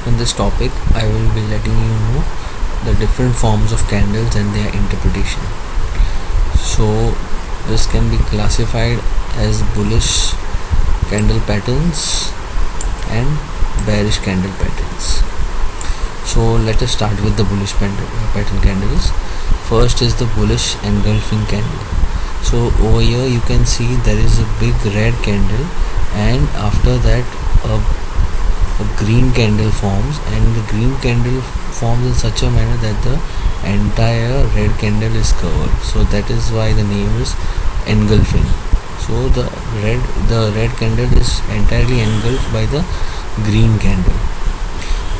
In this topic, I will be letting you know the different forms of candles and their interpretation. So, this can be classified as bullish candle patterns and bearish candle patterns. So, let us start with the bullish pattern candles. First is the bullish engulfing candle. So, over here you can see there is a big red candle, and after that a green candle forms, and the green candle forms in such a manner that the entire red candle is covered. So that is why the name is engulfing. So the red candle is entirely engulfed by the green candle.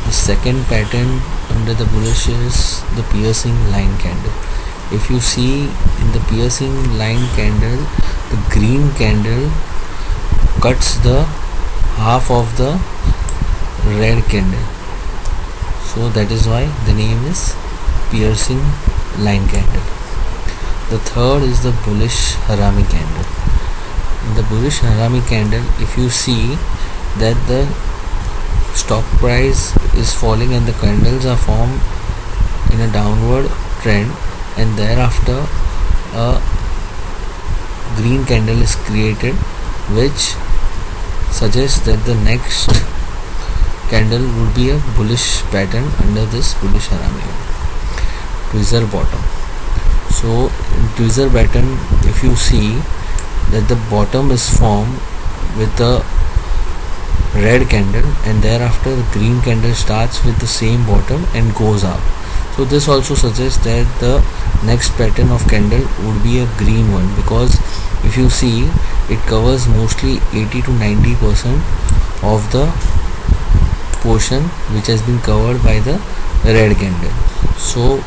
The second pattern under the bullish is the piercing line candle. If you see in the piercing line candle, the green candle cuts the half of the red candle. So that is why the name is piercing line candle. The third is the bullish harami candle. In the bullish harami candle, if you see that the stock price is falling and the candles are formed in a downward trend, and thereafter a green candle is created, which suggests that the next candle would be a bullish pattern under this bullish harami. Tweezer bottom. So in tweezer pattern, if you see that the bottom is formed with the red candle, and thereafter the green candle starts with the same bottom and goes up. So this also suggests that the next pattern of candle would be a green one, because if you see, it covers mostly 80 to 90% of the portion which has been covered by the red candle. So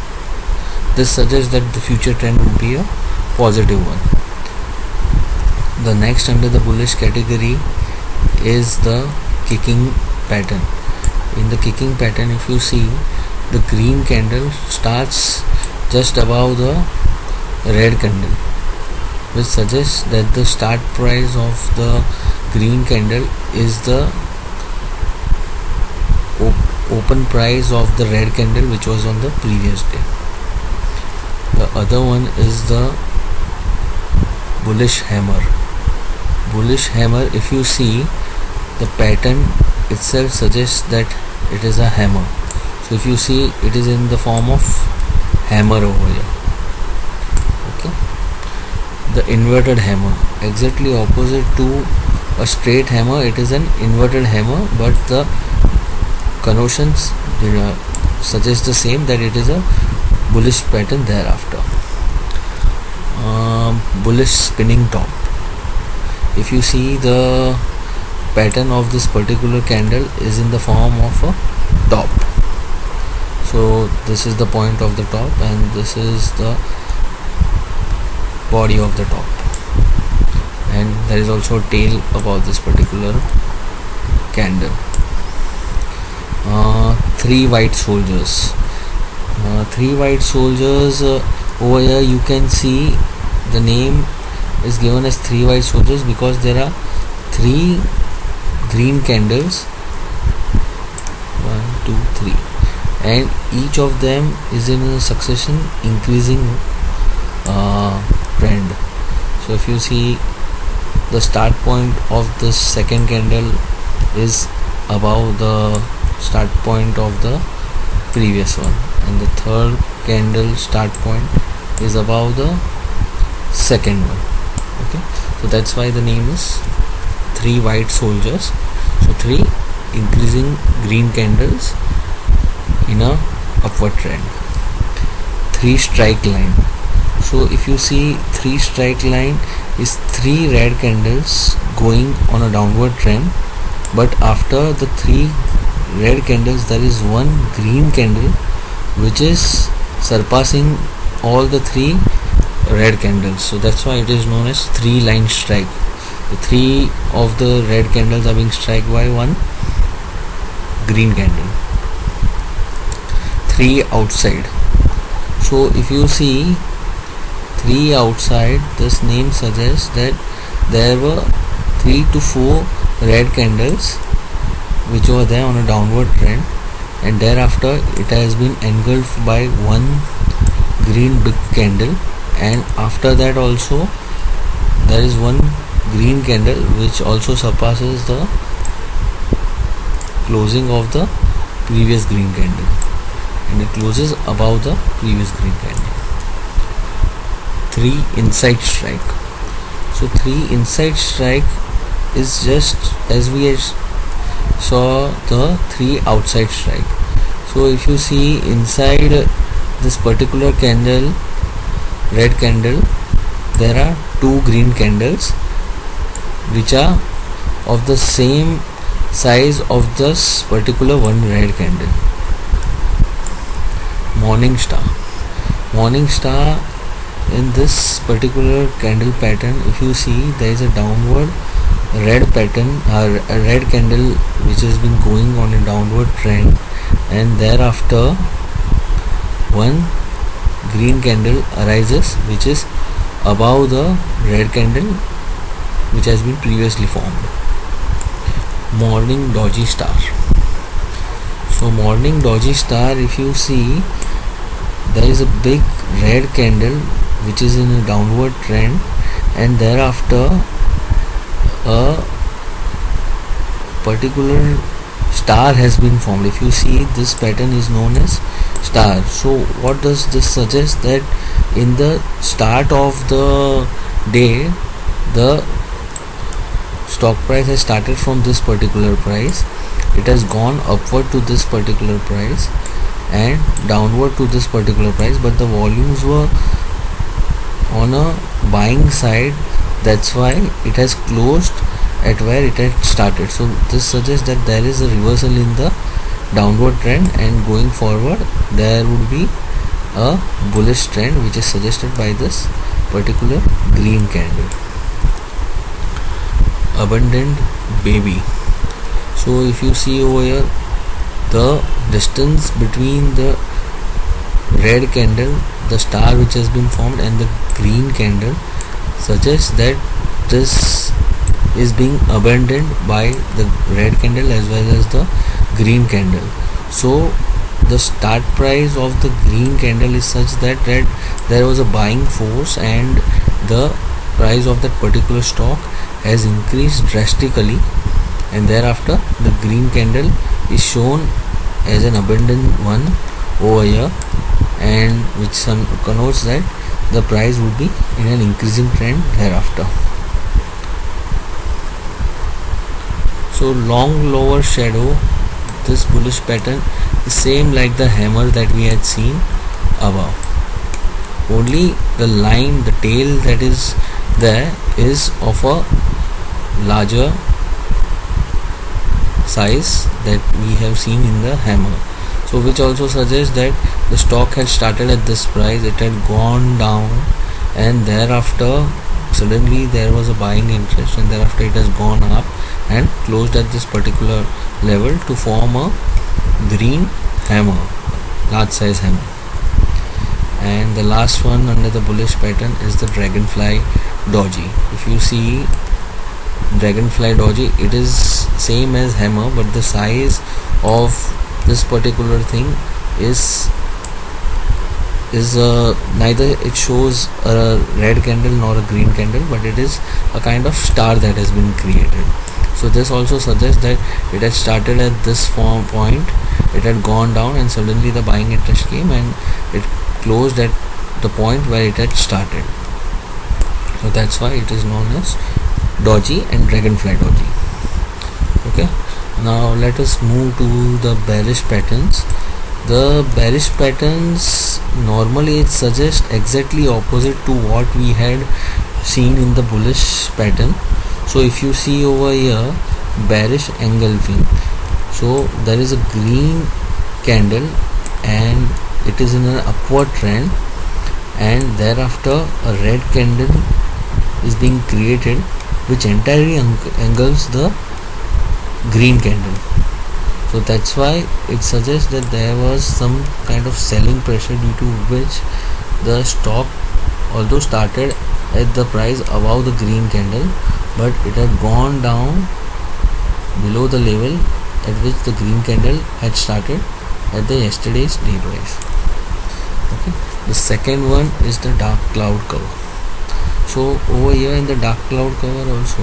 this suggests that the future trend would be a positive one. The next under the bullish category is the kicking pattern. In the kicking pattern, if you see, the green candle starts just above the red candle, which suggests that the start price of the green candle is the open price of the red candle which was on the previous day. The other one is the bullish hammer. Bullish hammer, if you see, the pattern itself suggests that it is a hammer. So if you see, it is in the form of hammer over here. Okay. The inverted hammer, exactly opposite to a straight hammer, it is an inverted hammer, but the connotations suggest the same, that it is a bullish pattern thereafter. Bullish spinning top. If you see, the pattern of this particular candle is in the form of a top. So this is the point of the top, and this is the body of the top, and there is also a tail about this particular candle. Three white soldiers. Three white soldiers, over here you can see the name is given as three white soldiers because there are three green candles, 1 2 3, and each of them is in a succession increasing trend. So if you see, the start point of this second candle is above the start point of the previous one, and the third candle start point is above the second one. Okay, so that's why the name is three white soldiers. So three increasing green candles in a upward trend. Three strike line. So if you see, three strike line is three red candles going on a downward trend, but after the three red candles there is one green candle which is surpassing all the three red candles. So that's why it is known as three line strike. The three of the red candles are being struck by one green candle. Three outside. So if you see, three outside, this name suggests that there were 3 to 4 red candles which were there on a downward trend, and thereafter it has been engulfed by one green big candle, and after that also there is one green candle which also surpasses the closing of the previous green candle, and it closes above the previous green candle. 3 inside strike. So 3 inside strike is just as we saw the 3 outside strike. So if you see inside this particular candle, red candle, there are 2 green candles which are of the same size of this particular one red candle. Morning star. Morning star, in this particular candle pattern, if you see, there is a downward red pattern, a red candle which has been going on a downward trend, and thereafter one green candle arises which is above the red candle which has been previously formed. Morning doji star. So morning doji star, if you see, there is a big red candle which is in a downward trend, and thereafter a particular star has been formed. If you see, this pattern is known as star. So what does this suggest? That in the start of the day, the stock price has started from this particular price, it has gone upward to this particular price and downward to this particular price, but the volumes were on a buying side, that's why it has closed at where it had started. So this suggests that there is a reversal in the downward trend, and going forward there would be a bullish trend which is suggested by this particular green candle. Abundant baby. So if you see over here, the distance between the red candle, the star which has been formed, and the green candle suggests that this is being abandoned by the red candle as well as the green candle. So the start price of the green candle is such that there was a buying force and the price of that particular stock has increased drastically, and thereafter the green candle is shown as an abundant one over here, and which connotes that the price would be in an increasing trend thereafter. So long lower shadow, this bullish pattern is same like the hammer that we had seen above, only the line, the tail that is there is of a larger size that we have seen in the hammer. So which also suggests that the stock had started at this price, it had gone down, and thereafter suddenly there was a buying interest, and thereafter it has gone up and closed at this particular level to form a green hammer, large size hammer. And the last one under the bullish pattern is the dragonfly doji. If you see dragonfly doji, it is same as hammer, but the size of this particular thing is neither it shows a red candle nor a green candle, but it is a kind of star that has been created. So this also suggests that it had started at this point, it had gone down, and suddenly the buying interest came and it closed at the point where it had started. So that's why it is known as doji and dragonfly doji. Okay, now let us move to the bearish patterns. The bearish patterns, normally it suggests exactly opposite to what we had seen in the bullish pattern. So if you see over here, bearish engulfing, so there is a green candle and it is in an upward trend, and thereafter a red candle is being created which entirely engulfs the green candle. So that's why it suggests that there was some kind of selling pressure, due to which the stock although started at the price above the green candle, but it had gone down below the level at which the green candle had started at the yesterday's day price. Okay, the second one is the dark cloud cover. So over here in the dark cloud cover also,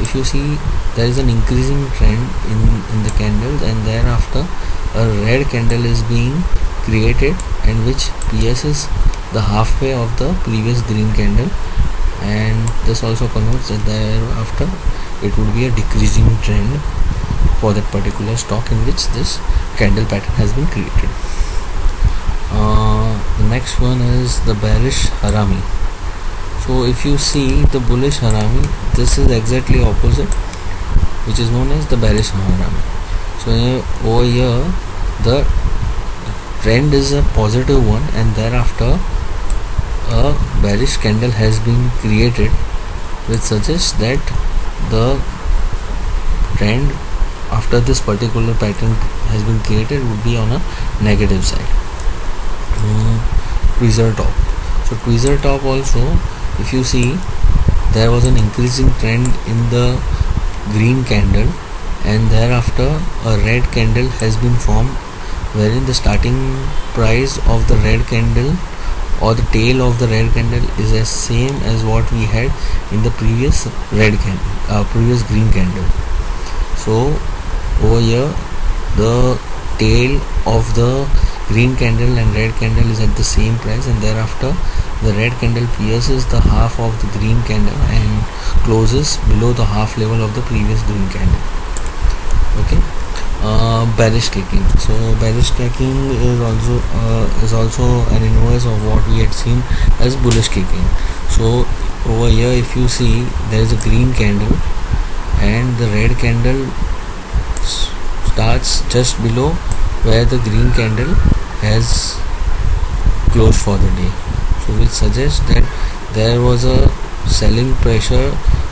if you see, there is an increasing trend in the candles, and thereafter a red candle is being created, and which pierces the halfway of the previous green candle, and this also connotes that thereafter it would be a decreasing trend for that particular stock in which this candle pattern has been created. The next one is the bearish harami. So if you see the bullish harami, this is exactly opposite, which is known as the bearish harami. So over here the trend is a positive one, and thereafter a bearish candle has been created, which suggests that the trend after this particular pattern has been created would be on a negative side. Tweezer top. So tweezer top also, if you see, there was an increasing trend in the green candle, and thereafter a red candle has been formed, wherein the starting price of the red candle or the tail of the red candle is as same as what we had in the previous previous green candle. So over here the tail of the green candle and red candle is at the same price, and thereafter the red candle pierces the half of the green candle and closes below the half level of the previous green candle. Okay, bearish kicking. So bearish kicking is also an inverse of what we had seen as bullish kicking. So over here if you see, there is a green candle and the red candle starts just below where the green candle has closed for the day, so which suggests that there was a selling pressure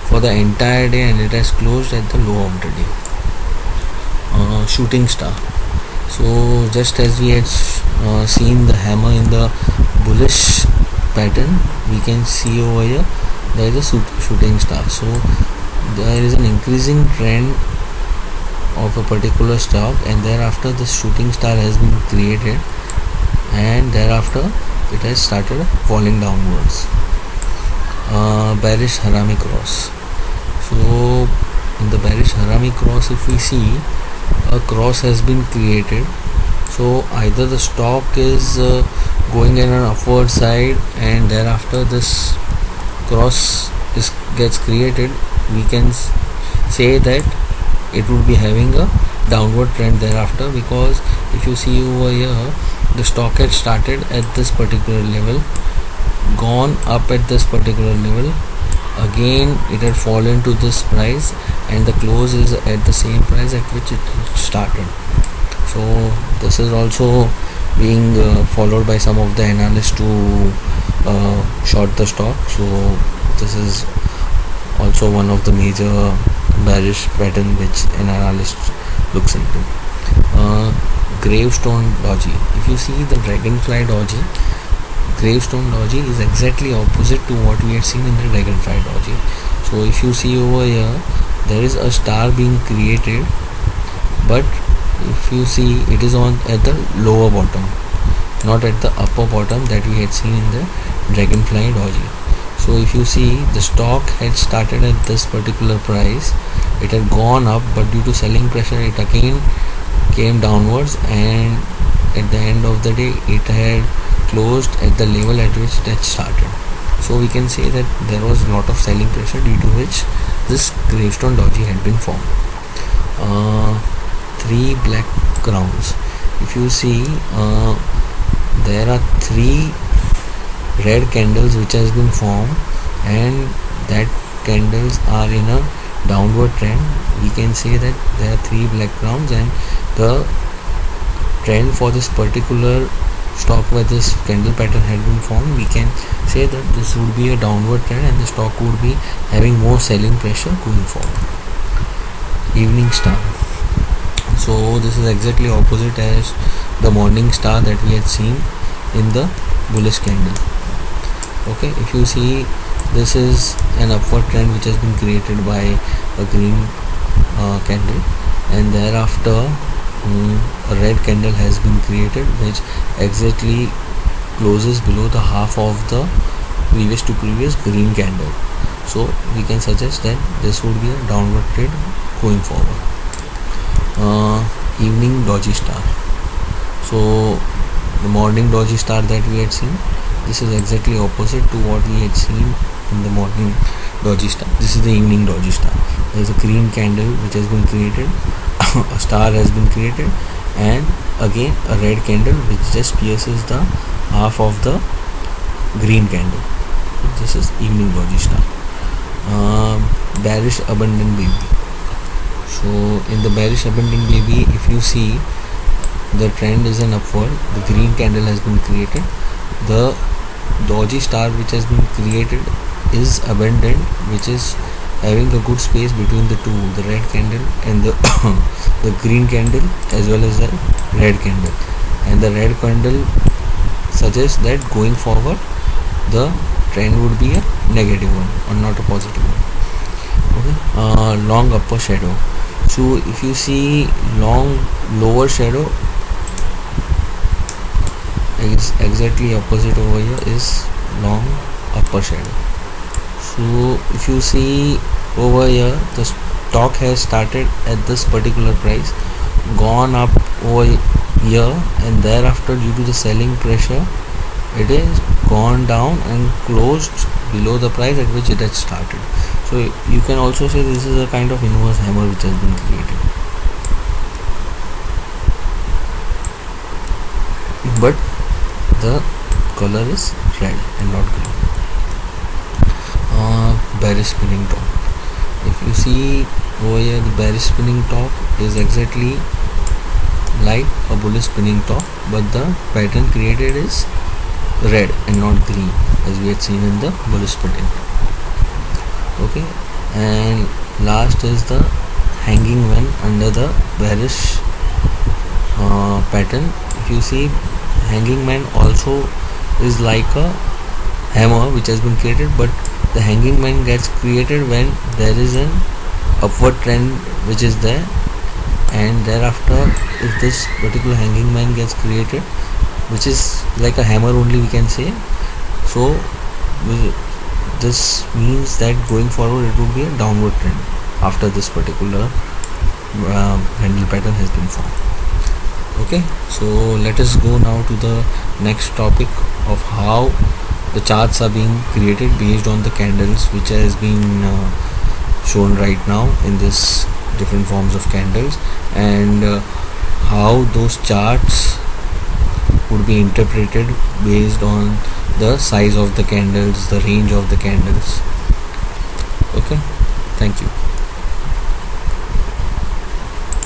for the entire day and it has closed at the low of the day. Shooting star. So just as we had seen the hammer in the bullish pattern, we can see over here there is a shooting star. So there is an increasing trend of a particular stock, and thereafter the shooting star has been created, and thereafter it has started falling downwards. Bearish harami cross. So in the bearish harami cross, if we see, a cross has been created. So either the stock is going in an upward side, and thereafter this cross gets created, we can say that it would be having a downward trend thereafter, because if you see over here, the stock had started at this particular level, gone up at this particular level, again it had fallen to this price, and the close is at the same price at which it started. So this is also being followed by some of the analysts to short the stock. So this is also one of the major bearish pattern which an analyst looks into. Gravestone doji. If you see the dragonfly doji, gravestone doji is exactly opposite to what we had seen in the dragonfly doji. So if you see over here, there is a star being created, but if you see, it is on at the lower bottom, not at the upper bottom that we had seen in the dragonfly doji. So if you see, the stock had started at this particular price, it had gone up, but due to selling pressure it again came downwards, and at the end of the day it had closed at the level at which it had started. So we can say that there was a lot of selling pressure, due to which this gravestone doji had been formed. 3 black crowns. If you see, there are 3 red candles which has been formed, and that candles are in a downward trend. We can say that there are 3 black crowns, and the trend for this particular stock where this candle pattern had been formed, we can say that this would be a downward trend and the stock would be having more selling pressure going forward. Evening star. So this is exactly opposite as the morning star that we had seen in the bullish candle. Okay, if you see, this is an upward trend which has been created by a green candle, and thereafter a red candle has been created, which exactly closes below the half of the previous to previous green candle. So we can suggest that this would be a downward trend going forward. Evening doji star. So the morning doji star that we had seen, this is exactly opposite to what we had seen in the morning doji star. This is the evening doji star. There is a green candle which has been created, a star has been created, and again a red candle which just pierces the half of the green candle. This is evening doji star. Bearish abundant baby. So in the bearish abundant baby, if you see, the trend is an upward. The green candle has been created. The doji star which has been created is abundant, which is having a good space between the two, the red candle and the the green candle, as well as the red candle. And the red candle suggests that going forward the trend would be a negative one or not a positive one. Okay. Long upper shadow. So if you see, long lower shadow is exactly opposite over here is long upper shadow. So if you see over here, the stock has started at this particular price, gone up over here, and thereafter due to the selling pressure it is gone down and closed below the price at which it had started. So you can also say this is a kind of inverse hammer which has been created, but the color is red and not green. Bearish spinning top. If you see over here, the bearish spinning top is exactly like a bullish spinning top, but the pattern created is red and not green, as we had seen in the bullish spinning. Okay, and last is the hanging man under the bearish pattern. If you see, hanging man also is like a hammer which has been created, but the hanging man gets created when there is an upward trend which is there, and thereafter if this particular hanging man gets created, which is like a hammer only, we can say. So this means that going forward it would be a downward trend after this particular candle pattern has been formed. Okay, so let us go now to the next topic of how the charts are being created based on the candles which has been shown right now in this different forms of candles, and how those charts would be interpreted based on the size of the candles, the range of the candles. Okay, thank you.